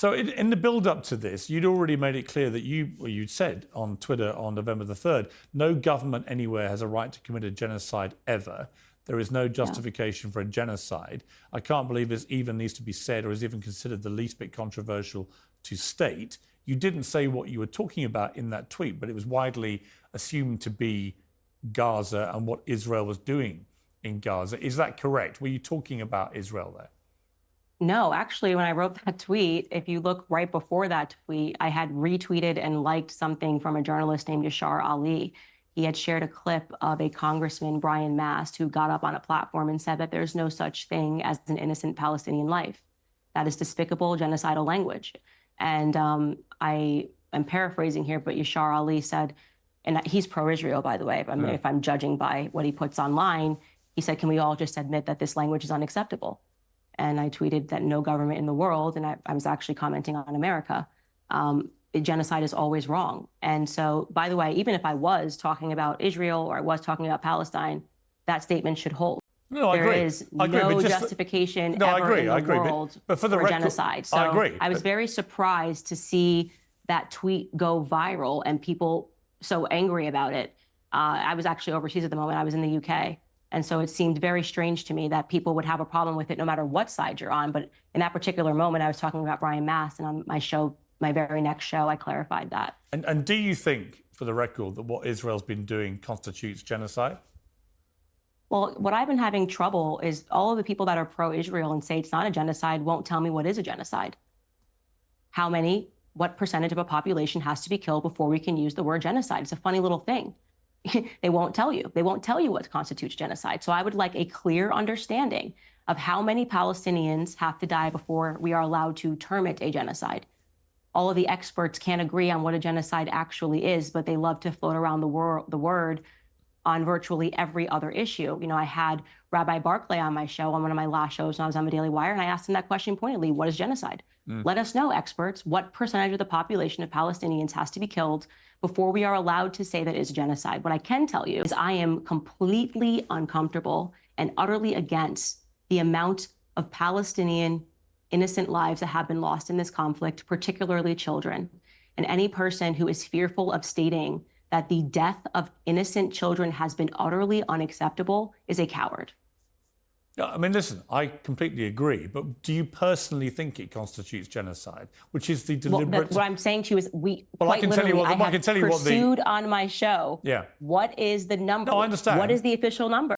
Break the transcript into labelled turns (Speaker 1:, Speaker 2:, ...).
Speaker 1: So in the build-up to this, you'd already made it clear that you'd said on Twitter on November the 3rd, no government anywhere has a right to commit a genocide ever. There is no justification for a genocide. I can't believe this even needs to be said or is even considered the least bit controversial to state. You didn't say what you were talking about in that tweet, but it was widely assumed to be Gaza and what Israel was doing in Gaza. Is that correct? Were you talking about Israel there?
Speaker 2: No, actually, when I wrote that tweet, if you look right before that tweet, I had retweeted and liked something from a journalist named Yashar Ali. He had shared a clip of a Congressman, Brian Mast, who got up on a platform and said that there's no such thing as an innocent Palestinian life. That is despicable, genocidal language. And I am paraphrasing here, but Yashar Ali said, and he's pro-Israel, by the way, if I'm judging by what he puts online, he said, can we all just admit that this language is unacceptable? And I tweeted that no government in the world, and I was actually commenting on America, genocide is always wrong. And so, by the way, even if I was talking about Israel or I was talking about Palestine, that statement should hold.
Speaker 1: No, I agree.
Speaker 2: There is no justification
Speaker 1: ever
Speaker 2: in the world
Speaker 1: but for the record,
Speaker 2: genocide. So
Speaker 1: I agree.
Speaker 2: I was very surprised to see that tweet go viral and people so angry about it. I was actually overseas at the moment. I was in the UK. And so it seemed very strange to me that people would have a problem with it no matter what side you're on. But in that particular moment, I was talking about Brian Mast, and on my show, my very next show, I clarified that.
Speaker 1: And do you think, for the record, that what Israel's been doing constitutes genocide?
Speaker 2: Well, what I've been having trouble is all of the people that are pro-Israel and say it's not a genocide won't tell me what is a genocide. What percentage of a population has to be killed before we can use the word genocide? It's a funny little thing. They won't tell you. They won't tell you what constitutes genocide. So I would like a clear understanding of how many Palestinians have to die before we are allowed to term it a genocide. All of the experts can't agree on what a genocide actually is, but they love to float around the word on virtually every other issue. You know, I had Rabbi Barclay on my show, on one of my last shows when I was on the Daily Wire, and I asked him that question pointedly: what is genocide? Let us know, experts, what percentage of the population of Palestinians has to be killed before we are allowed to say that it's genocide. What I can tell you is I am completely uncomfortable and utterly against the amount of Palestinian innocent lives that have been lost in this conflict, particularly children. And any person who is fearful of stating that the death of innocent children has been utterly unacceptable is a coward.
Speaker 1: I mean, listen, I completely agree, but do you personally think it constitutes genocide, which is the deliberate...
Speaker 2: What I'm saying to you is
Speaker 1: I can tell you what
Speaker 2: pursued on my show.
Speaker 1: Yeah.
Speaker 2: What is the number?
Speaker 1: No, I understand.
Speaker 2: What is the official number?